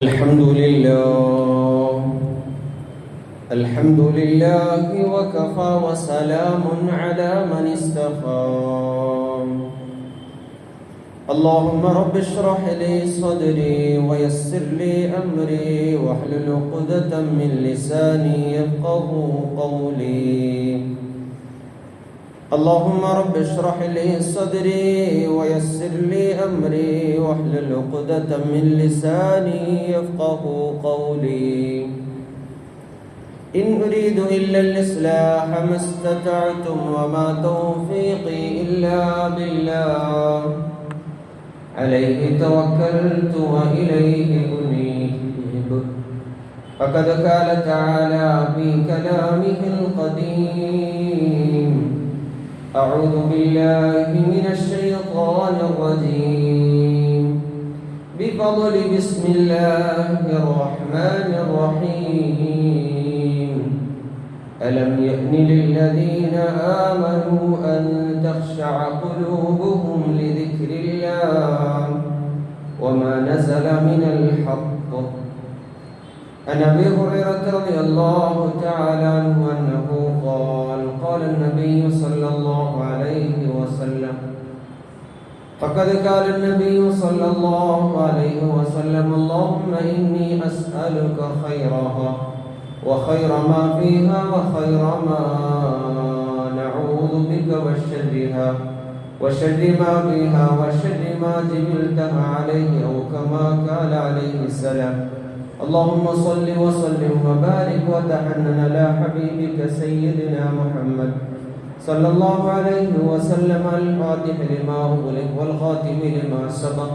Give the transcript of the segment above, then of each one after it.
الحمد لله وكفى وسلام على من اصطفى. اللهم رب اشرح لي صدري ويسر لي أمري واحلل عقدة من لساني يفقهوا قولي. اللهم رب اشرح لي صدري ويسر لي أمري واحلل عقدة من لساني يفقهوا قولي. إن أريد إلا الإصلاح ما استطعت وما توفيقي إلا بالله عليه توكلت وإليه أنيب. فقد قال تعالى في كلامه القديم: أعوذ بالله من الشيطان الرجيم بفضل بسم الله الرحمن الرحيم. ألم يأن للذين آمنوا أن تخشع قلوبهم لذكر الله وما نزل من الحق. عن أبي هريرة رضي الله تعالى عنه أنه قال النبي صلى الله عليه وسلم: فقد قال النبي صلى الله عليه وسلم: اللهم إني أسألك خيرها وخير ما فيها وخير ما نعوذ بك وشرها وشر ما فيها وشر ما جبلتها عليه، أو كما قال عليه السلام. اللهم صل وسلم وبارك وتحنن على حبيبك سيدنا محمد صلى الله عليه وسلم الفاتح لما أغلق والخاتم لما سبق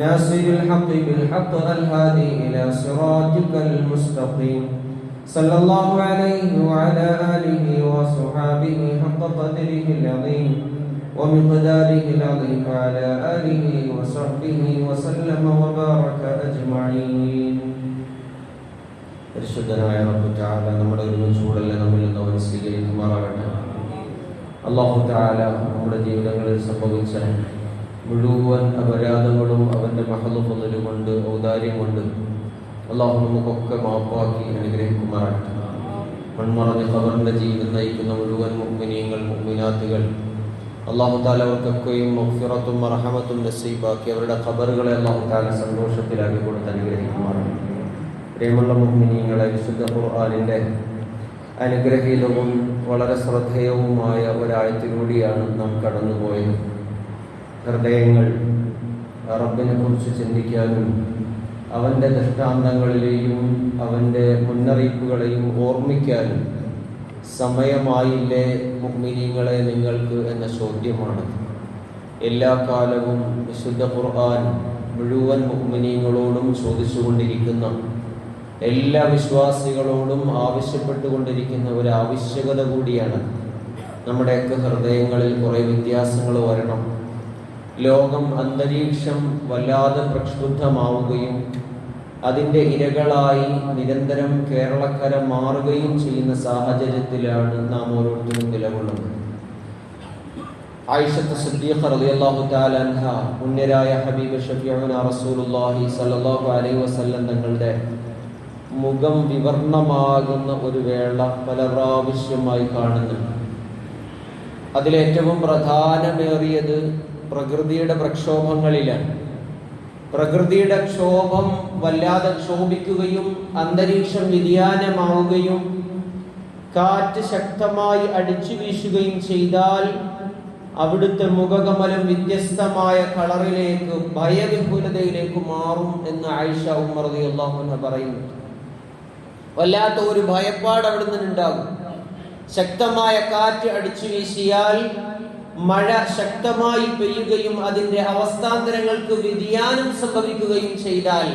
ناصر الحق بالحق الهادي إلى صراطك المستقيم صلى الله عليه وعلى آله وصحابه حق قدره العظيم ومقداره العظيم وعلى آله وصحبه وسلم وبارك أجمعين. പരിശുദ്ധനായ റബ്ബ് തആല നമ്മുടെ ഒരുമിച്ചുകൂടലിനെ നമ്മിൽ നിന്ന് അവൻ സ്വീകരിക്കുമാറാകട്ടെ. അല്ലാഹു തആല നമ്മുടെ ജീവിതങ്ങളിൽ സംഭവിച്ച മുഴുവൻ അപരാധങ്ങളും അവൻ്റെ മഹദ് ഫള് കൊണ്ട് ഔദാര്യം കൊണ്ട് അല്ലാഹു നമുക്കൊക്കെ മാപ്പാക്കി അനുഗ്രഹിക്കുമാറാകട്ടെ. മൺമറഞ്ഞ ഖബറിന്റെ ജീവിതം നയിക്കുന്ന മുഴുവൻ മുഅ്മിനീങ്ങൾ മുഅ്മിനാത്തുകൾ അല്ലാഹു തആല അവർക്കൊക്കെയും മഗ്ഫിറത്തും റഹ്മത്തും നസീബാക്കി അവരുടെ ഖബറുകളെ അല്ലാഹു തആല സന്തോഷത്തിലാക്കി കൊടുത്ത് അനുഗ്രഹിക്കുമാറാകട്ടെ. പ്രിയമുള്ള മുഅ്മിനീങ്ങളെ, വിശുദ്ധ ഖുർആനിന്റെ അനുഗ്രഹീതവും വളരെ ശ്രദ്ധേയവുമായ ഒരായത്തിലൂടെയാണ് നാം കടന്നുപോയത്. ഹൃദയങ്ങൾ റബ്ബിനെ കുറിച്ച് ചിന്തിക്കാനും അവൻ്റെ ദൃഷ്ടാന്തങ്ങളിലെയും അവൻ്റെ മുന്നറിയിപ്പുകളെയും ഓർമ്മിക്കാനും സമയമായില്ലേ മുഅ്മിനീങ്ങളെ നിങ്ങൾക്ക് എന്ന ചോദ്യമാണ് എല്ലാ കാലവും വിശുദ്ധ ഖുർആൻ മുഴുവൻ മുഅ്മിനീങ്ങളോടും ചോദിച്ചുകൊണ്ടിരിക്കുന്ന, എല്ലാ വിശ്വാസികളോടും ആവശ്യപ്പെട്ടുകൊണ്ടിരിക്കുന്ന ഒരു ആവശ്യകത കൂടിയാണ്. നമ്മുടെയൊക്കെ ഹൃദയങ്ങളിൽ കുറേ വ്യത്യാസങ്ങൾ വരണം. ലോകം, അന്തരീക്ഷം വല്ലാതെ പ്രക്ഷുബ്ധമാവുകയും അതിൻ്റെ ഇരകളായി നിരന്തരം കേരളക്കര മാറുകയും ചെയ്യുന്ന സാഹചര്യത്തിലാണ് നാം ഓരോരുത്തരും നിലകൊള്ളുന്നത്. ആയിഷത്ത് സിദ്ദീഖ റളിയല്ലാഹു തആല അൻഹ, പുണ്യരായ ഹബീബ് ഷഫീഉനാ റസൂലുള്ളാഹി സ്വല്ലല്ലാഹു അലൈഹി വസല്ലം തങ്ങളുടെ മുഖം വിവർണമാകുന്ന ഒരു വേള പല പ്രാവശ്യമായി കാണുന്നുണ്ട്. അതിലേറ്റവും പ്രധാനമേറിയത് പ്രകൃതിയുടെ പ്രക്ഷോഭങ്ങളിലാണ്. പ്രകൃതിയുടെ ക്ഷോഭം വല്ലാതെ ക്ഷോഭിക്കുകയും അന്തരീക്ഷം വ്യതിയാനമാവുകയും കാറ്റ് ശക്തമായി അടിച്ചു വീശുകയും ചെയ്താൽ അവിടുത്തെ മുഖകമലം വ്യത്യസ്തമായ കളറിലേക്ക്, ഭയവിഹുലതയിലേക്ക് മാറും എന്ന് ആയിഷ ഉമ്മർ റളിയല്ലാഹു അൻഹ പറയുന്നു. വല്ലാത്ത ഒരു ഭയപ്പാട് അവിടുന്ന് ഉണ്ടാകും. ശക്തമായ കാറ്റ് അടിച്ചു വീശിയാൽ മഴ ശക്തമായി പെയ്യുകയും അതിന്റെ അവസ്ഥാന്തരങ്ങൾക്ക് വ്യതിയാനം സംഭവിക്കുകയും ചെയ്താൽ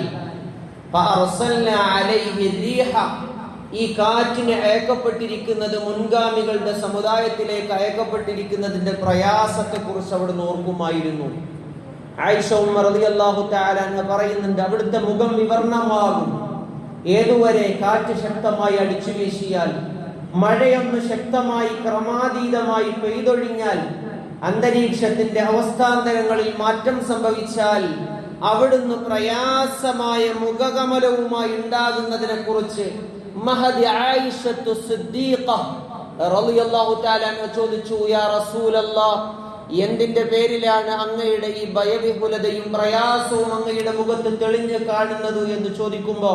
ഈ കാറ്റിന് അയക്കപ്പെട്ടിരിക്കുന്നത് മുൻഗാമികളുടെ സമുദായത്തിലേക്ക് അയക്കപ്പെട്ടിരിക്കുന്നതിന്റെ പ്രയാസത്തെ കുറിച്ച് അവിടുന്ന് ഓർക്കുമായിരുന്നു. ആയിഷ ഉമ്മർ റളിയല്ലാഹു തആല അൻഹ പറയുന്നുണ്ട്, അവിടുത്തെ മുഖം വിവർണമാകും. ഏതുവരെ? കാറ്റ് ശക്തമായി അടിച്ചു വീശിയാൽ, മഴയൊന്ന് ശക്തമായി ക്രമാതീതമായി പെയ്തൊഴിഞ്ഞാൽ, അന്തരീക്ഷത്തിന്റെ അവസ്ഥാന്തരങ്ങളിൽ മാറ്റം സംഭവിച്ചാൽ അവിടുന്ന് പ്രയാസമായ മുഖകമലവുമായി ഉണ്ടാകുന്നതിനെ കുറിച്ച് മഹദി ആയിഷത്തു സിദ്ദീഖ റളിയല്ലാഹു തആല ചോദിച്ചു, യാ റസൂലല്ലാഹ്, എന്തിന്റെ പേരിലാണ് അങ്ങയുടെ ഈ ഭയവിഹുലതയും പ്രയാസവും അങ്ങയുടെ മുഖത്ത് തെളിഞ്ഞു കാണുന്നത് എന്ന് ചോദിക്കുമ്പോ,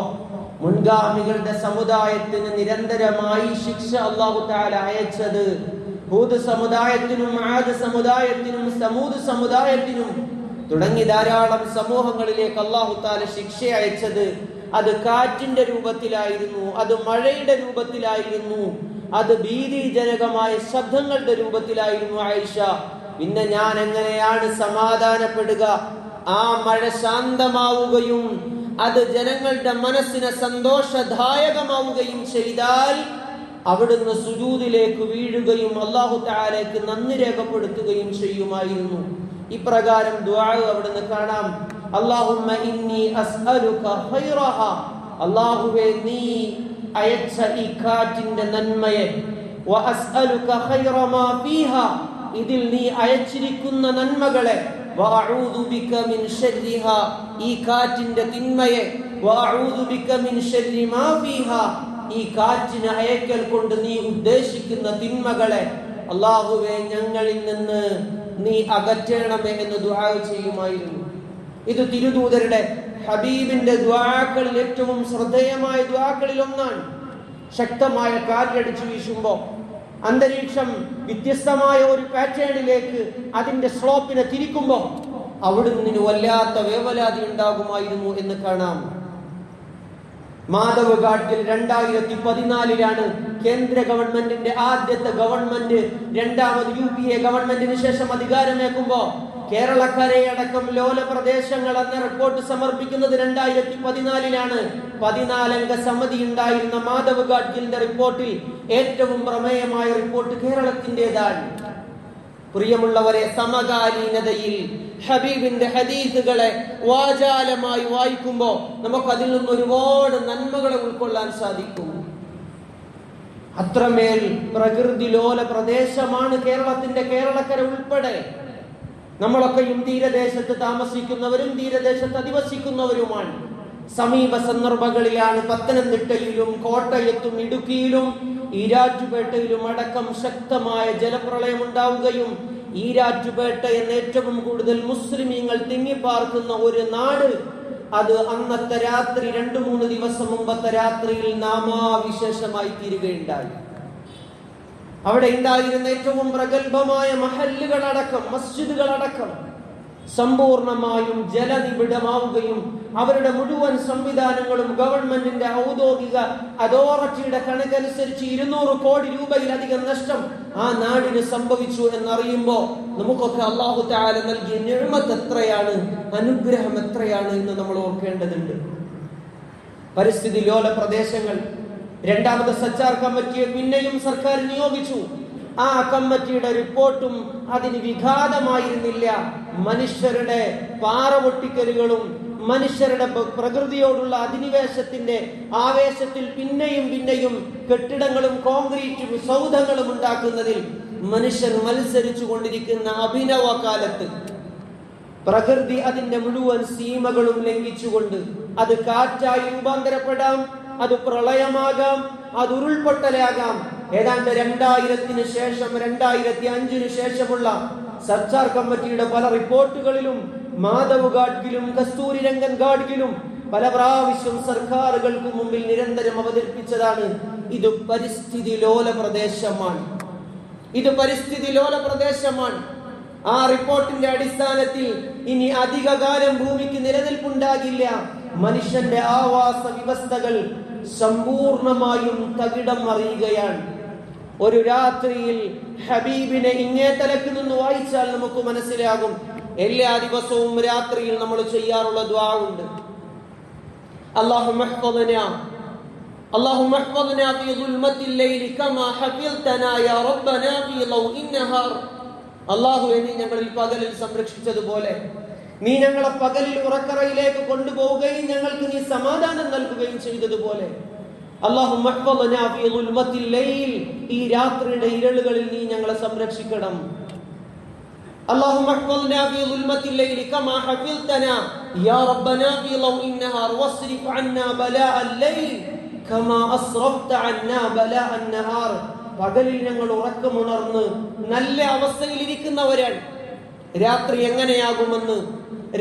മുൻഗാമികളുടെ സമുദായത്തിന് നിരന്തരമായി ശിക്ഷ അല്ലാഹു തആല അയച്ചത് ഹൂദ് സമുദായത്തിനും ആദ് സമുദായത്തിനും സമൂദ് സമുദായത്തിനും തുടങ്ങി ധാരാളം സമൂഹങ്ങളിലേക്ക് അല്ലാഹു തആല ശിക്ഷ അയച്ചത് അത് കാറ്റിന്റെ രൂപത്തിലായിരുന്നു, അത് മഴയുടെ രൂപത്തിലായിരുന്നു, അത് ഭീതിജനകമായ ശബ്ദങ്ങളുടെ രൂപത്തിലായിരുന്നു. ആയിഷ, പിന്നെ ഞാൻ എങ്ങനെയാണ് സമാധാനപ്പെടുക? ആ മഴ ശാന്തമാവുകയും അത് ജനങ്ങളുടെ മനസ്സിനെ സന്തോഷദായകമാവുകയും ചെയ്താൽ അവിടുന്ന് സുജൂദിലേക്ക് വീഴുകയും അല്ലാഹു തആലയ്ക്ക് നന്ദി രേഖപ്പെടുത്തുകയും ചെയ്യുമായിരുന്നു. ഇപ്രകാരം ദുആ അവിടുന്ന് കാണാം. അല്ലാഹുമ്മ ഇന്നി അസ്അലുക ഖൈറഹ, അല്ലാഹുവേ നീ അയച്ച ഈ കാറ്റിന്റെ നന്മയെ, വ അസ്അലുക ഖൈറ മാ ഫീഹാ, ഇതിൽ നീ അയച്ചിരിക്കുന്ന നന്മകളെ, വ അഊദു ബിക മിൻ ശർരിഹാ, ഈ കാറ്റിന്റെ തിന്മയെ, വ അഊദു ബിക മിൻ ശർരി മാ ഫീഹാ, ഈ കാറ്റിനെ അയക്കൽ കൊണ്ട് നീ ഉദ്ദേശിക്കുന്ന തിന്മകളെ അല്ലാഹുവേ ഞങ്ങളിൽ നിന്ന് നീ അകറ്റണമേ എന്ന് ദുആ ചെയ്യുമായിരുന്നു. ഇത് തിരുദൂതരുടെ ഹബീബിന്റെ ദുആകളിൽ ഏറ്റവും ശ്രദ്ധേയമായ ദുആകളിൽ ഒന്നാണ്. ശക്തമായ കാറ്റടിച്ചു വീശുമ്പോൾ അന്തരീക്ഷം വ്യത്യസ്തമായ ഒരു പാറ്റേണിലേക്ക് അതിന്റെ സ്ലോപ്പിനെ തിരിക്കുമ്പോൾ അവിടുന്ന് വല്ലാത്ത വേവലാതി ഉണ്ടാകുമായിരുന്നു എന്ന് കാണാം. മാധവ് ഗാഡ്ഗിൽ 2014 കേന്ദ്ര ഗവൺമെന്റിന്റെ ആദ്യത്തെ ഗവൺമെന്റ് രണ്ടാമത് UPA ഗവൺമെന്റിന് ശേഷം അധികാരമേക്കുമ്പോ കേരളക്കരയടക്കം ലോല പ്രദേശങ്ങൾ എന്ന റിപ്പോർട്ട് സമർപ്പിക്കുന്നത് 2014. 14 അംഗ സമിതി ഉണ്ടായിരുന്ന മാധവ് ഗാഡ്ഗിലിന്റെ റിപ്പോർട്ടിൽ ഏറ്റവും പ്രമേയമായ റിപ്പോർട്ട് കേരളത്തിന്റേതാണ്. പ്രിയമുള്ളവരെ, സമകാലീനതയിൽ ഹബീബിന്റെ ഹദീസുകളെ വാചാലമായി വായിക്കുമ്പോൾ നമുക്ക് അതിൽ നിന്ന് ഒരുപാട് നന്മകളെ ഉൾക്കൊള്ളാൻ സാധിക്കും. അത്രമേൽ പ്രകൃതി ലോല പ്രദേശമാണ് കേരളത്തിന്റെ കേരളക്കര ഉൾപ്പെടെ. നമ്മളൊക്കെയും തീരദേശത്ത് താമസിക്കുന്നവരും തീരദേശത്ത് അധിവസിക്കുന്നവരുമാണ്. സമീപ സന്ദർഭങ്ങളിലാണ് പത്തനംതിട്ടയിലും കോട്ടയത്തും ഇടുക്കിയിലും ഈരാറ്റുപേട്ടയിലും അടക്കം ശക്തമായ ജലപ്രളയം ഉണ്ടാവുകയും ഈരാറ്റുപേട്ട എന്ന ഏറ്റവും കൂടുതൽ മുസ്ലിമീങ്ങൾ തിങ്ങിപ്പാർക്കുന്ന ഒരു നാട്, അത് അന്നത്തെ രാത്രി 2-3 ദിവസം മുമ്പത്തെ രാത്രിയിൽ നാമാവിശേഷമായി തീരുകയുണ്ടായി. അവിടെ ഉണ്ടായിരുന്ന ഏറ്റവും പ്രഗത്ഭമായ മഹല്ലുകളടക്കം മസ്ജിദുകളടക്കം സമ്പൂർണമായും ജലനിബിഡമാവുകയും അവരുടെ മുഴുവൻ സംവിധാനങ്ങളും ഗവൺമെന്റിന്റെ ഔദ്യോഗിക അതോറിറ്റിയുടെ കണക്കനുസരിച്ച് 200 കോടി രൂപയിലധികം നഷ്ടം ആ നാടിന് സംഭവിച്ചു എന്നറിയുമ്പോ നമുക്കൊക്കെ അല്ലാഹു തആല നൽകിയ നിഅമത്ത് എത്രയാണ്, അനുഗ്രഹം എത്രയാണ് എന്ന് നമ്മൾ ഓർക്കേണ്ടതുണ്ട്. പരിസ്ഥിതി ലോല പ്രദേശങ്ങൾ രണ്ടാമത്തെ സച്ചാർ കമ്മിറ്റിയെ പിന്നെയും സർക്കാർ നിയോഗിച്ചു. ആ കമ്മിറ്റിയുടെ റിപ്പോർട്ടും അതിന് വിഘാതമായിരുന്നില്ല. മനുഷ്യരുടെ പാറപൊട്ടിക്കലുകളും മനുഷ്യരുടെ പ്രകൃതിയോടുള്ള അധിനിവേശത്തിന്റെ ആവേശത്തിൽ പിന്നെയും കെട്ടിടങ്ങളും കോൺക്രീറ്റും സൗധങ്ങളും ഉണ്ടാക്കുന്നതിൽ മനുഷ്യർ മത്സരിച്ചു കൊണ്ടിരിക്കുന്ന അഭിനവ കാലത്ത് പ്രകൃതി അതിന്റെ മുഴുവൻ സീമകളും ലംഘിച്ചുകൊണ്ട് അത് കാറ്റായി രൂപാന്തരപ്പെടാം, അത് പ്രളയമാകാം, അത് ഉരുൾപൊട്ടലാകാം. ഏതാണ്ട് 2000-ന് ശേഷം 2005-ന് ശേഷമുള്ള സർക്കാർ കമ്മിറ്റിയുടെ പല റിപ്പോർട്ടുകളിലും മാധവ് ഗാഡ്ഗിലും കസ്തൂരി രംഗൻ ഗാഡ്ഗിലും പല പ്രാവശ്യം സർക്കാരുകൾക്ക് മുമ്പിൽ നിരന്തരം അവതരിപ്പിച്ചതാണ്, ഇത് പരിസ്ഥിതി ലോല പ്രദേശമാണ്, ഇത് പരിസ്ഥിതി ലോല പ്രദേശമാണ്. ആ റിപ്പോർട്ടിന്റെ അടിസ്ഥാനത്തിൽ ഇനി അധികകാലം ഭൂമിക്ക് നിലനിൽപ്പുണ്ടാകില്ല. മനുഷ്യന്റെ ആവാസ വ്യവസ്ഥകൾ സമ്പൂർണമായും തകിടം മറിയുകയാണ്. ഒരു രാത്രിയിൽ ഹബീബിനെ ഇങ്ങേ തലക്ക് നിന്ന് വായിച്ചാൽ നമുക്ക് മനസ്സിലാകും. എല്ലാ ദിവസവും രാത്രിയിൽ നമ്മൾ ചെയ്യാറുള്ള ദുആ ഉണ്ട്. അല്ലാഹുമ്മ ഹഫ്ളനാ ഫീ ദുൽമത്തിൽ ലൈലി കമാ ഹഫിൽതനാ യാ റബ്ബനാ ഫീ ലൗഇൻ നഹാർ. അല്ലാഹുവേ, നീ ഞങ്ങളിൽ പകലിൽ സംരക്ഷിച്ചതുപോലെ നീ ഞങ്ങളെ പകലിൽ ഉറക്കറയിലേക്ക് കൊണ്ടുപോവുകയും ഞങ്ങൾക്ക് നീ സമാധാനം നൽകുകയും ചെയ്തതുപോലെ അല്ലാഹുമ്മ ഹഫ്ളനാ ഫീ ദുൽമത്തിൽ ലൈൽ, ഈ രാത്രിയുടെ ഇരുളുകളിൽ നീ ഞങ്ങളെ സംരക്ഷിക്കണം. അല്ലാഹുമ്മ ഹഫ്ളനാ ഫീ ദുൽമത്തിൽ ലൈലി കമാ ഹഫിൽതനാ യാ റബ്ബനാ ഫീ ലൗഇൻ നഹാർ വസ്രിഫ് അന്നാ ബലാഅൽ ലൈൽ കമാ അസ്റഫ്ത അന്നാ ബലാഅൻ നഹാർ. പകലിൽ ഞങ്ങൾ ഉറക്കമുണർന്ന് നല്ല അവസ്ഥയിൽ ഇരിക്കുന്നവരാണ്. രാത്രി എങ്ങനെയാകുമെന്ന്,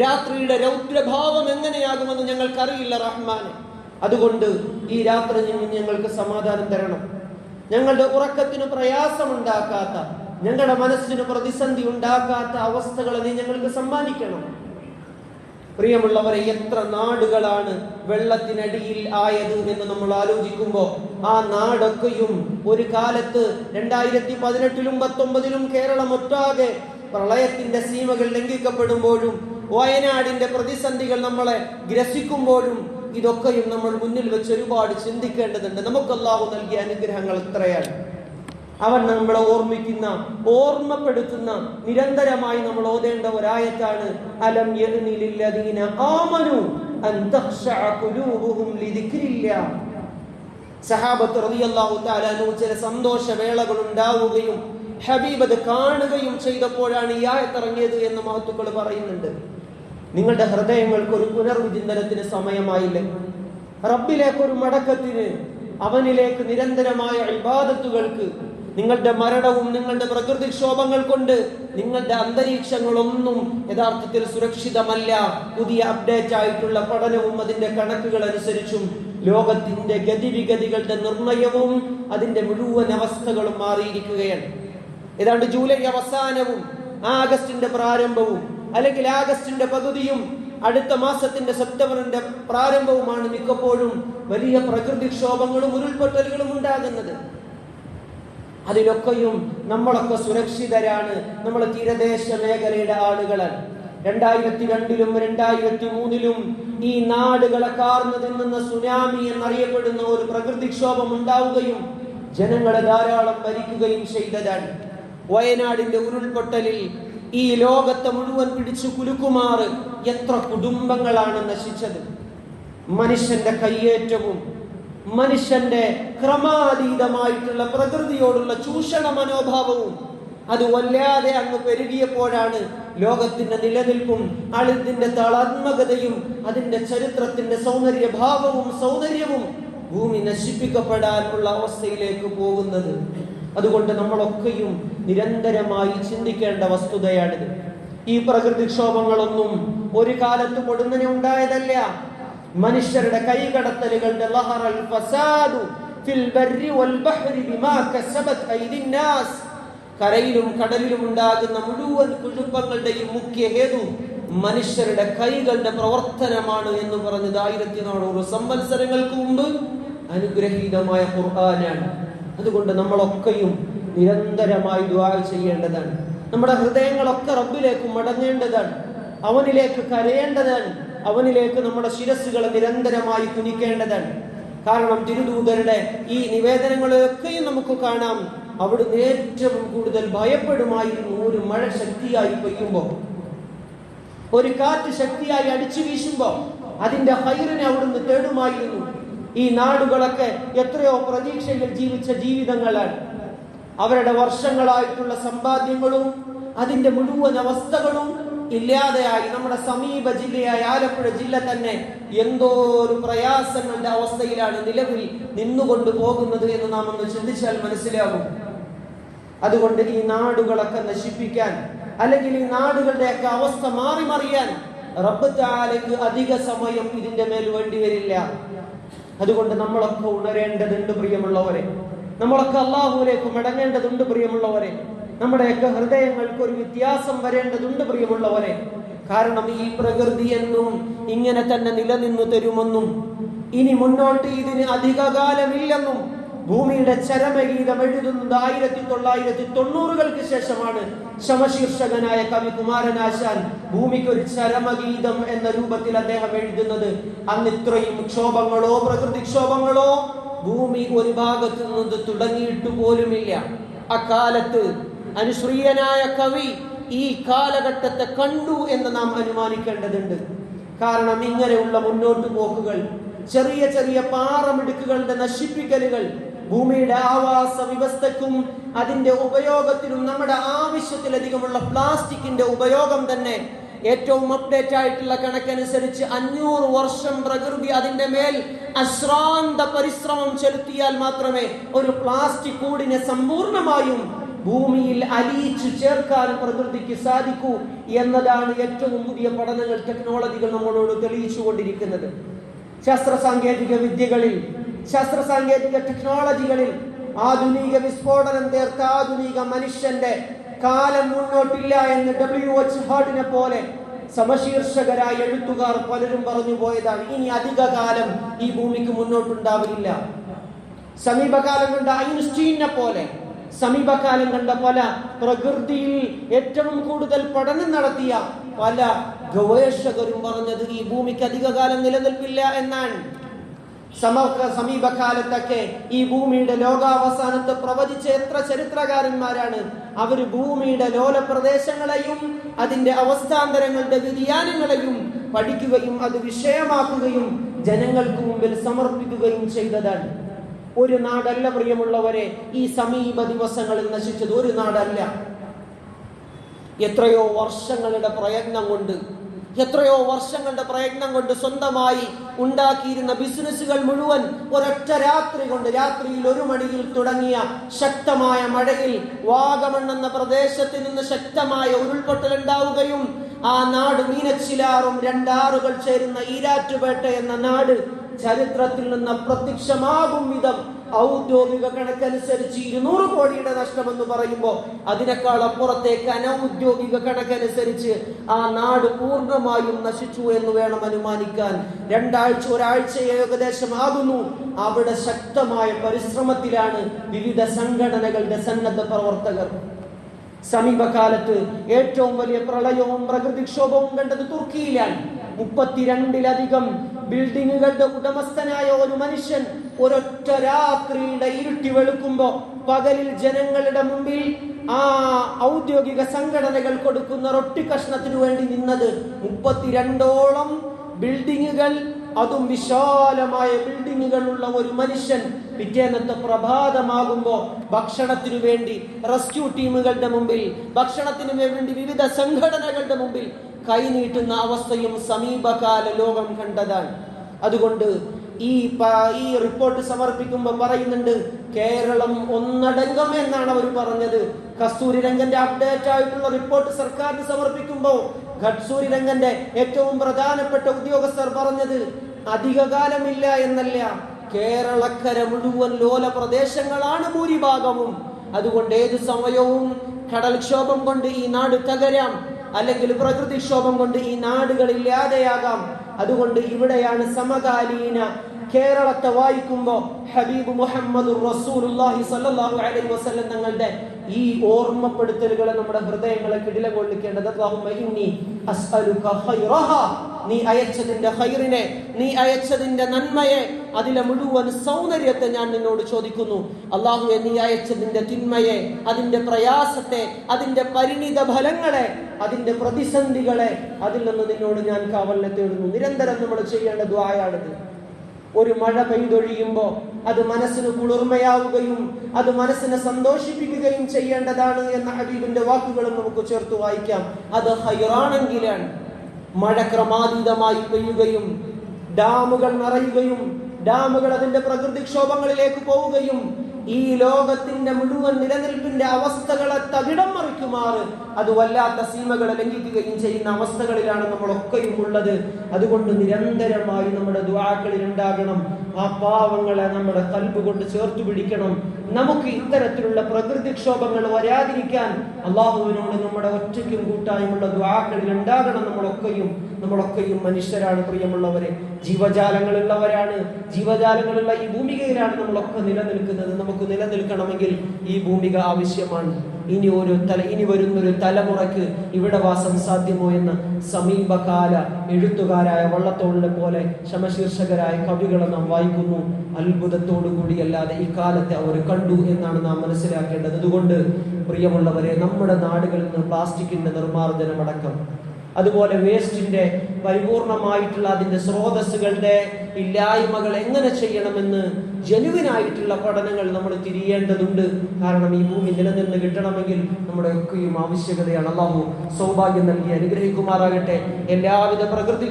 രാത്രിയുടെ രൗദ്രഭാവം എങ്ങനെയാകുമെന്ന് ഞങ്ങൾക്കറിയില്ല റഹ്മാനെ. അതുകൊണ്ട് ഈ രാത്രി ഞങ്ങൾക്ക് സമാധാനം തരണം. ഞങ്ങളുടെ ഉറക്കത്തിന് പ്രയാസമുണ്ടാക്കാത്ത, ഞങ്ങളുടെ മനസ്സിന് പ്രതിസന്ധി ഉണ്ടാക്കാത്ത അവസ്ഥകളെ നീ ഞങ്ങൾക്ക് സമ്മാനിക്കണം. പ്രിയമുള്ളവരെ, എത്ര നാടുകളാണ് വെള്ളത്തിനടിയിൽ ആയത് എന്ന് നമ്മൾ ആലോചിക്കുമ്പോൾ ആ നാടൊക്കെയും ഒരു കാലത്ത് 2018-ലും 2019-ലും കേരളം ഒട്ടാകെ പ്രളയത്തിന്റെ സീമകൾ ലംഘിക്കപ്പെടുമ്പോഴും വയനാടിന്റെ പ്രതിസന്ധികൾ നമ്മളെ ഗ്രസിക്കുമ്പോഴും ഇതൊക്കെയും നമ്മൾ മുന്നിൽ വെച്ച് ഒരുപാട് ചിന്തിക്കേണ്ടതുണ്ട്. നമുക്ക് അല്ലാഹു നൽകിയ അനുഗ്രഹങ്ങൾ എത്രയാണ്. അവൻ നമ്മളെ ഓർമ്മിക്കുന്ന, ഓർമ്മപ്പെടുത്തുന്ന, നിരന്തരമായി നമ്മൾ ഓതേണ്ട ഒരായത്താണ് അലം യഅ്നി ലില്ലദീന ആമനു അൻ തഖ്ശഅ ഖുലൂബുഹും ലിദിക്രില്ലാഹ്. സഹാബത്ത് റളിയല്ലാഹു തആല അൻഹു ചില സന്തോഷവേളകൾ ഉണ്ടാവുകയും ഹബീബ് അത് കാണുകയും ചെയ്തപ്പോഴാണ് ഈ ആയത്ത് ഇറങ്ങിയത് എന്ന് മഹത്തുക്കൾ പറയുന്നുണ്ട്. നിങ്ങളുടെ ഹൃദയങ്ങൾക്ക് ഒരു പുനർവിചിന്തനത്തിന് സമയമായില്ലേ? റബ്ബിലേക്ക് ഒരു മടക്കത്തിന്, അവനിലേക്ക് നിരന്തരമായ ഇബാദത്തുകൾക്ക്. നിങ്ങളുടെ മരണവും നിങ്ങളുടെ പ്രകൃതിക്ഷോഭങ്ങൾ കൊണ്ട് നിങ്ങളുടെ അന്തരീക്ഷങ്ങളൊന്നും യഥാർത്ഥത്തിൽ സുരക്ഷിതമല്ല. പുതിയ അപ്ഡേറ്റ് ആയിട്ടുള്ള പഠനവും അതിന്റെ കണക്കുകൾ അനുസരിച്ചും ലോകത്തിന്റെ ഗതിവിഗതികളുടെ നിർണയവും അതിന്റെ മുഴുവൻ അവസ്ഥകളും മാറിയിരിക്കുകയാണ്. ഏതാണ്ട് ജൂലൈ അവസാനവും ആഗസ്റ്റിന്റെ പ്രാരംഭവും, അല്ലെങ്കിൽ ആഗസ്റ്റിന്റെ പകുതിയും അടുത്ത മാസത്തിന്റെ സെപ്റ്റംബറിന്റെ പ്രാരംഭവുമാണ് മിക്കപ്പോഴും വലിയ പ്രകൃതിക്ഷോഭങ്ങളും ഉരുൾപൊട്ടലുകളും ഉണ്ടാകുന്നത്. അതിലൊക്കെയും നമ്മളൊക്കെ സുരക്ഷിതരാണ്. നമ്മൾ തീരദേശ മേഖലയുടെ ആളുകളാണ്. 2002-ലും 2003-ലും ഈ നാടുകളെ കാർന്നു തിന്നുന്ന സുനാമി എന്നറിയപ്പെടുന്ന ഒരു പ്രകൃതിക്ഷോഭം ഉണ്ടാവുകയും ജനങ്ങളെ ധാരാളം മരിക്കുകയും ചെയ്തതാണ്. വയനാടിന്റെ ഉരുൾപൊട്ടലിൽ ഈ ലോകത്തെ മുഴുവൻ പിടിച്ചു കുലുക്കുമാറ് എത്ര കുടുംബങ്ങളാണ് നശിച്ചത്. മനുഷ്യന്റെ കയ്യേറ്റവും മനുഷ്യന്റെ ക്രമാതീതമായിട്ടുള്ള പ്രകൃതിയോടുള്ള ചൂഷണ മനോഭാവവും അത് വല്ലാതെ അങ്ങ് പെരുകിയപ്പോഴാണ് ലോകത്തിന്റെ നിലനിൽപ്പും അതിന്റെ തളാത്മകതയും അതിന്റെ ചരിത്രത്തിന്റെ സൗന്ദര്യവും ഭൂമി നശിപ്പിക്കപ്പെടാനുള്ള അവസ്ഥയിലേക്ക് പോകുന്നത്. അതുകൊണ്ട് നമ്മളൊക്കെയും നിരന്തരമായി ചിന്തിക്കേണ്ട വസ്തുതയാണിത്. ഈ പ്രകൃതിക്ഷോഭങ്ങളൊന്നും ഒരു കാലത്ത് പൊടുന്നനെ ഉണ്ടായതല്ല. മനുഷ്യരുടെ കൈകടത്തലുകളുടെ ലഹറൽ ഫസാദു ഫിൽ ബർരി വൽ ബഹ്രി ബിമാ കസബത് ഐദിൻ നാസ്, കരയിലും കടലിലും ഉണ്ടാകുന്ന മുഴുവൻ കുഴപ്പങ്ങളുടെയും മുഖ്യ ഹേതു മനുഷ്യരുടെ കൈകളുടെ പ്രവർത്തനമാണ് എന്ന് പറഞ്ഞത് 1400 സംവത്സരങ്ങൾക്ക് മുമ്പ് അനുഗ്രഹീതമായ ഖുർആനാണ്. അതുകൊണ്ട് നമ്മളൊക്കെയും നിരന്തരമായി ദുആ ചെയ്യേണ്ടതാണ്. നമ്മുടെ ഹൃദയങ്ങളൊക്കെ റബ്ബിലേക്ക് മടങ്ങേണ്ടതാണ്. അവനിലേക്ക് കരയേണ്ടതാണ്. അവനിലേക്ക് നമ്മുടെ ശിരസ്സുകളെ നിരന്തരമായി കുനിക്കേണ്ടതാണ്. കാരണം തിരുദൂതരുടെ ഈ നിവേദനങ്ങളൊക്കെയും നമുക്ക് കാണാം. അവിടുന്ന് ഏറ്റവും കൂടുതൽ ഭയപ്പെടുമായിരുന്നു ഒരു മഴ ശക്തിയായി പെയ്യുമ്പോൾ, ഒരു കാറ്റ് ശക്തിയായി അടിച്ചു വീശുമ്പോൾ അതിന്റെ ഹൈറിനെ അവിടുന്ന് തേടുമായിരുന്നു. ഈ നാടുകളൊക്കെ എത്രയോ പ്രതീക്ഷയിൽ ജീവിച്ച ജീവിതങ്ങളാണ്. അവരുടെ വർഷങ്ങളായിട്ടുള്ള സമ്പാദ്യങ്ങളും അതിന്റെ മുഴുവൻ അവസ്ഥകളും ഇല്ലാതെയായി. നമ്മുടെ സമീപ ജില്ലയായ ആലപ്പുഴ ജില്ല തന്നെ എന്തോ ഒരു പ്രയാസങ്ങളുടെ അവസ്ഥയിലാണ് നിലവിൽ നിന്നുകൊണ്ട് പോകുന്നത് എന്ന് നാം ഒന്ന് ചിന്തിച്ചാൽ മനസ്സിലാകും. അതുകൊണ്ട് ഈ നാടുകളൊക്കെ നശിപ്പിക്കാൻ, അല്ലെങ്കിൽ ഈ നാടുകളുടെയൊക്കെ അവസ്ഥ മാറി മറിയാൻ റബ്ബ് തആലയ്ക്ക് അധിക സമയം ഇതിന്റെ മേൽ വേണ്ടി വരില്ല. അതുകൊണ്ട് നമ്മളൊക്കെ ഉണരേണ്ടതുണ്ട് പ്രിയമുള്ളവരെ. നമ്മളൊക്കെ അല്ലാഹുവിലേക്ക് മടങ്ങേണ്ടതുണ്ട് പ്രിയമുള്ളവരെ. നമ്മുടെയൊക്കെ ഹൃദയങ്ങൾക്ക് ഒരു വ്യത്യാസം വരേണ്ടതുണ്ട് പ്രിയമുള്ളവരെ. കാരണം ഈ പ്രകൃതി എന്നും ഇങ്ങനെ തന്നെ നിലനിന്നു തരുമെന്നും ഇനി മുന്നോട്ട് ഇതിന് അധികകാലമില്ലെന്നും ഭൂമിയുടെ ചരമഗീതം എഴുതുന്നത് 1990-കൾക്ക് ശേഷമാണ്. ശമശീർഷകനായ കവി കുമാരനാശാൻ ഭൂമിക്ക് ഒരു ചരമഗീതം എന്ന രൂപത്തിൽ അദ്ദേഹം എഴുതുന്നത്. അന്ന് ഇത്രയും ക്ഷോഭങ്ങളോ പ്രകൃതിക്ഷോഭങ്ങളോ ഭൂമി ഒരു ഭാഗത്ത് നിന്ന് തുടങ്ങിയിട്ട് പോലുമില്ല. അക്കാലത്ത് അനുശ്രീയനായ കവി ഈ കാലഘട്ടത്തെ കണ്ടു എന്ന് നാം അനുമാനിക്കേണ്ടതുണ്ട്. കാരണം ഇങ്ങനെയുള്ള മുന്നോട്ട് പോക്കുകൾ, ചെറിയ ചെറിയ പാറമിടുക്കുകളുടെ നശിപ്പിക്കലുകൾ ഭൂമിയുടെ ആവാസ വ്യവസ്ഥക്കും അതിന്റെ ഉപയോഗത്തിനും, നമ്മുടെ ആവശ്യത്തിലധികമുള്ള പ്ലാസ്റ്റിക്കിന്റെ ഉപയോഗം തന്നെ ഏറ്റവും അപ്ഡേറ്റ് ആയിട്ടുള്ള കണക്കനുസരിച്ച് 500 വർഷം പ്രകൃതി അതിന്റെ മേൽ അശ്രാന്ത പരിശ്രമം ചെലുത്തിയാൽ മാത്രമേ ഒരു പ്ലാസ്റ്റിക് കൂടിനെ സമ്പൂർണമായും ഭൂമിയിൽ അലിയിച്ചു ചേർക്കാൻ പ്രകൃതിക്ക് സാധിക്കൂ എന്നതാണ് ഏറ്റവും പുതിയ പഠനങ്ങൾ, ടെക്നോളജികൾ നമ്മളോട് തെളിയിച്ചുകൊണ്ടിരിക്കുന്നത്. ശാസ്ത്ര സാങ്കേതിക വിദ്യകളിൽ, ശാസ്ത്ര സാങ്കേതിക ടെക്നോളജികളിൽ ആധുനിക വിസ്ഫോടനം തീർത്ത ആധുനിക മനുഷ്യന്റെ കാലം മുന്നോട്ടില്ല എന്ന് WHO ഹാർഡിനെ പോലെ സമശീർഷകരായ എഴുത്തുകാർ പലരും പറഞ്ഞു പോയതാണ്. ഇനി അധിക കാലം ഈ ഭൂമിക്ക് മുന്നോട്ടുണ്ടാവില്ല. സമീപകാലം കണ്ട ഐൻസ്റ്റീനെ പോലെ, സമീപകാലം കണ്ട പല പ്രകൃതിയിൽ ഏറ്റവും കൂടുതൽ പഠനം നടത്തിയ പല ഗവേഷകരും പറഞ്ഞത് ഈ ഭൂമിക്ക് അധിക കാലം നിലനിൽപ്പില്ല എന്നാണ്. സമീപകാലത്തൊക്കെ ഈ ഭൂമിയുടെ ലോകാവസാനത്തെ പ്രവചിച്ച എത്ര ചരിത്രകാരന്മാരാണ്. അവര് ഭൂമിയുടെ ലോല പ്രദേശങ്ങളെയും അതിന്റെ അവസ്ഥാന്തരങ്ങളുടെ വ്യതിയാനങ്ങളെയും പഠിക്കുകയും അത് വിഷയമാക്കുകയും ജനങ്ങൾക്ക് മുമ്പിൽ സമർപ്പിക്കുകയും ചെയ്തതാണ്. ഒരു നാടല്ല പ്രിയമുള്ളവരെ ഈ സമീപ ദിവസങ്ങളിൽ നശിച്ചത്, ഒരു നാടല്ല. എത്രയോ വർഷങ്ങളുടെ പ്രയത്നം കൊണ്ട് സ്വന്തമായി ഉണ്ടാക്കിയിരുന്ന ബിസിനസ്സുകൾ മുഴുവൻ ഒരൊറ്റ രാത്രി കൊണ്ട്, രാത്രിയിൽ 1 മണിയിൽ തുടങ്ങിയ ശക്തമായ മഴയിൽ വാഗമൺ എന്ന പ്രദേശത്ത് നിന്ന് ശക്തമായ ഉരുൾപൊട്ടൽ ഉണ്ടാവുകയും ആ നാട് മീനച്ചിലാറും 2 ആറുകൾ ചേരുന്ന ഈരാറ്റുപേട്ട എന്ന നാട് ചരിത്രത്തിൽ നിന്ന് അപ്രത്യക്ഷമാകും വിധം ഔദ്യോഗിക കണക്കനുസരിച്ച് 200 കോടിയുടെ നഷ്ടമെന്ന് പറയുമ്പോൾ അതിനേക്കാൾ അപ്പുറത്തേക്ക് അനൗദ്യോഗിക കണക്കനുസരിച്ച് ആ നാട് പൂർണ്ണമായും നശിച്ചു എന്ന് വേണം അനുമാനിക്കാൻ. ഒരാഴ്ച ഏകദേശം ആകുന്നു. അവിടെ ശക്തമായ പരിശ്രമത്തിലാണ് വിവിധ സംഘടനകളുടെ സന്നദ്ധ പ്രവർത്തകർ. സമീപകാലത്ത് ഏറ്റവും വലിയ പ്രളയവും പ്രകൃതിക്ഷോഭവും കണ്ടത് തുർക്കിയിലാണ്. 32ലധികം ബിൽഡിങ്ങുകളുടെ ഉടമസ്ഥനായ ഒരു മനുഷ്യൻ ഒരൊറ്റ രാത്രിയുടെ ഇരുട്ടി വെളുക്കുമ്പോ പകലിൽ ജനങ്ങളുടെ മുമ്പിൽ ആ ഔദ്യോഗിക സംഘടനകൾ കൊടുക്കുന്ന റൊട്ടി കഷ്ണത്തിനു വേണ്ടി നിന്നത് 32ഓളം ബിൽഡിങ്ങുകൾ, അതും വിശാലമായ ബിൽഡിങ്ങുകളുള്ള ഒരു മനുഷ്യൻ പിറ്റേന്നത്തെ പ്രഭാതമാകുമ്പോ ഭക്ഷണത്തിനു വേണ്ടി റെസ്ക്യൂ ടീമുകളുടെ മുമ്പിൽ, ഭക്ഷണത്തിനു വേണ്ടി വിവിധ സംഘടനകളുടെ മുമ്പിൽ കൈനീട്ടുന്ന അവസ്ഥയും സമീപകാല ലോകം കണ്ടതാണ്. അതുകൊണ്ട് ഈ റിപ്പോർട്ട് സമർപ്പിക്കുമ്പോൾ പറയുന്നുണ്ട്, കേരളം ഒന്നടങ്കം എന്നാണ് അവർ പറഞ്ഞത്. കസ്തൂരിരംഗന്റെ അപ്ഡേറ്റ് ആയിട്ടുള്ള റിപ്പോർട്ട് സർക്കാരിന് സമർപ്പിക്കുമ്പോൾ കസ്തൂരിരംഗന്റെ ഏറ്റവും പ്രധാനപ്പെട്ട ഉദ്യോഗസ്ഥർ പറഞ്ഞത് അധികകാലമില്ല എന്നല്ല, കേരളക്കര മുഴുവൻ ലോല പ്രദേശങ്ങളാണ് ഭൂരിഭാഗവും. അതുകൊണ്ട് ഏതു സമയവും കടൽക്ഷോഭം കൊണ്ട് ഈ നാട് തകരാം, അല്ലെങ്കിൽ പ്രകൃതിക്ഷോഭം കൊണ്ട് ഈ നാടുകൾ ഇല്ലാതെയാകാം. അതുകൊണ്ട് ഇവിടെയാണ് സമകാലീന കേരളത്തെ വായിക്കുമ്പോ ഹബീബ് മുഹമ്മദ് റസൂലുള്ളാഹി സ്വല്ലല്ലാഹു അലൈഹി വസല്ലം തങ്ങളുടെ ഈ ഓർമ്മപ്പെടുത്തലുകളെ നമ്മുടെ ഹൃദയങ്ങളെ കിടിലം കൊള്ളിക്കേണ്ടത്. അല്ലാഹുമ്മ ഇന്നി അസ്അലുക ഖൈറഹാ, നീ അയച്ചതിന്റെ ഖൈറിനെ, നീ അയച്ചതിന്റെ നന്മയെ, അതിലെ മുഴുവൻ സൗന്ദര്യത്തെ ഞാൻ നിന്നോട് ചോദിക്കുന്നു. അല്ലാഹുവേ, നീ അയച്ചതിന്റെ തിന്മയെ, അതിന്റെ പ്രയാസത്തെ, അതിന്റെ പരിണിത ഫലങ്ങളെ, അതിന്റെ പ്രതിസന്ധികളെ, അതിൽ നിന്ന് നിന്നോട് ഞാൻ കാവലിനെ തേടുന്നു. നിരന്തരം നമ്മൾ ചെയ്യേണ്ട ദുആയാണിത്. ഒരു മഴ പെയ്തൊഴിയുമ്പോ അത് മനസ്സിന് കുളിർമയാവുകയും അത് മനസ്സിനെ സന്തോഷിപ്പിക്കുകയും ചെയ്യേണ്ടതാണ് എന്ന ഹബീബിന്റെ വാക്കുകളും നമുക്ക് ചേർത്ത് വായിക്കാം. അത് ഖൈറാണെങ്കിലാണ്. മഴ ക്രമാതീതമായി പെയ്യുകയും ഡാമുകൾ നിറയുകയും ഡാമുകൾ അതിന്റെ പ്രകൃതിക്ഷോഭങ്ങളിലേക്ക് പോവുകയും ഈ ലോകത്തിന്റെ മുഴുവൻ നിലനിൽപ്പിന്റെ അവസ്ഥകളെ തകിടം മറിക്കുമാറ് അത് വല്ലാത്ത സീമകളെ ലംഘിക്കുകയും ചെയ്യുന്ന അവസ്ഥകളിലാണ് നമ്മളൊക്കെയും ഉള്ളത്. അതുകൊണ്ട് നിരന്തരമായി നമ്മുടെ ദുആകളിൽ ഉണ്ടാകണം. ആ പാവങ്ങളെ നമ്മുടെ ഖൽബ് കൊണ്ട് ചേർത്തു പിടിക്കണം. നമുക്ക് ഇത്തരത്തിലുള്ള പ്രകൃതിക്ഷോഭങ്ങൾ വരാതിരിക്കാൻ അല്ലാഹുവിനോട് നമ്മുടെ ഒറ്റയ്ക്കും കൂട്ടായുമുള്ള ദുആകളിൽ ഉണ്ടാകണം. നമ്മളൊക്കെയും മനുഷ്യരാണ് പ്രിയമുള്ളവരെ, ജീവജാലങ്ങളുള്ളവരാണ്. ജീവജാലങ്ങളുള്ള ഈ ഭൂമികയിലാണ് നമ്മളൊക്കെ നിലനിൽക്കുന്നത്. നമുക്ക് നിലനിൽക്കണമെങ്കിൽ ഈ ഭൂമിക ആവശ്യമാണ്. ഇനി വരുന്നൊരു തലമുറയ്ക്ക് ഇവിടെ വാസം സാധ്യമോ എന്ന് സമീപകാല എഴുത്തുകാരായ വള്ളത്തോളിനെ പോലെ ശമശീർഷകരായ കവികളെ നാം വായിക്കുന്നു. അത്ഭുതത്തോടു കൂടിയല്ലാതെ ഈ കാലത്തെ അവർ കണ്ടു എന്നാണ് നാം മനസ്സിലാക്കേണ്ടത്. അതുകൊണ്ട് പ്രിയമുള്ളവരെ, നമ്മുടെ നാടുകളിൽ നിന്ന് പ്ലാസ്റ്റിക്കിന്റെ നിർമ്മാർജ്ജനമടക്കം അതുപോലെ വേസ്റ്റിന്റെ പരിപൂർണമായിട്ടുള്ള അതിന്റെ സ്രോതസ്സുകളുടെ ഇല്ലായ്മകൾ എങ്ങനെ ചെയ്യണമെന്ന് ജനുവിനായിട്ടുള്ള പഠനങ്ങൾ നമ്മൾ തിരിയേണ്ടതുണ്ട്. കാരണം ഈ ഭൂമി നിലനിന്ന് കിട്ടണമെങ്കിൽ നമ്മുടെ ഒക്കെയും ആവശ്യകതയാണ്. അല്ലാഹു സൗഭാഗ്യം നൽകി അനുഗ്രഹിക്കുമാറാകട്ടെ. എല്ലാവിധ പ്രകൃതി